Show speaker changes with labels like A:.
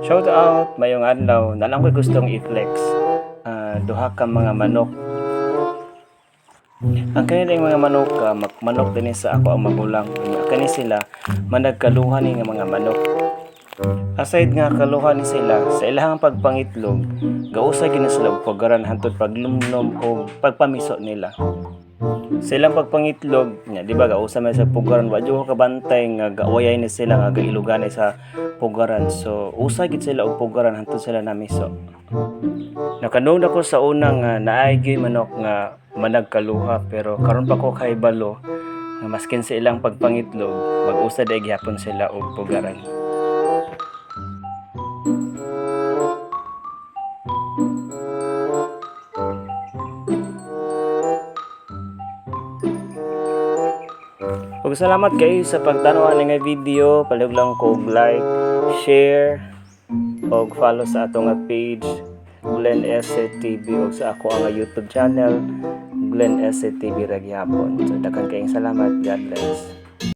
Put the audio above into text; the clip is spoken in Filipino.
A: Shout out, mayong adlaw, na lang ko'y gustong i-flex. Duha ka mga manok. Ang kanilang mga manok, manok din sa ako ang magulang. Kani sila, managkaluhan ni nga mga manok. Aside nga kaluhan ni sila, sa ilahang pagpangitlog, gausay gina sila og pagaran hantod paglumnom o pagpamiso nila. Sa ilang pagpangitlog, nya di ba gausa man sa pugaran, wa jud ko kabantay nga gaawayay ni sila nga gailugan sa pugaran. So usay gid sila og pugaran hantod sila namiso. Nakanood ako sa unang naay gyud manok nga managkaluha, pero karon pa ko kahibalo nga maskin sa ilang pagpangitlog, mag-usa day gyapon sila og pugaran. Ug salamat kayo sa pagtanaw ani nga video. Palihog lang ko like, share, og follow sa ato nga page Glenn S.A. TV ug sa ako nga YouTube channel Glenn S.A. TV ra gyapon. So daghang kayong salamat. God bless.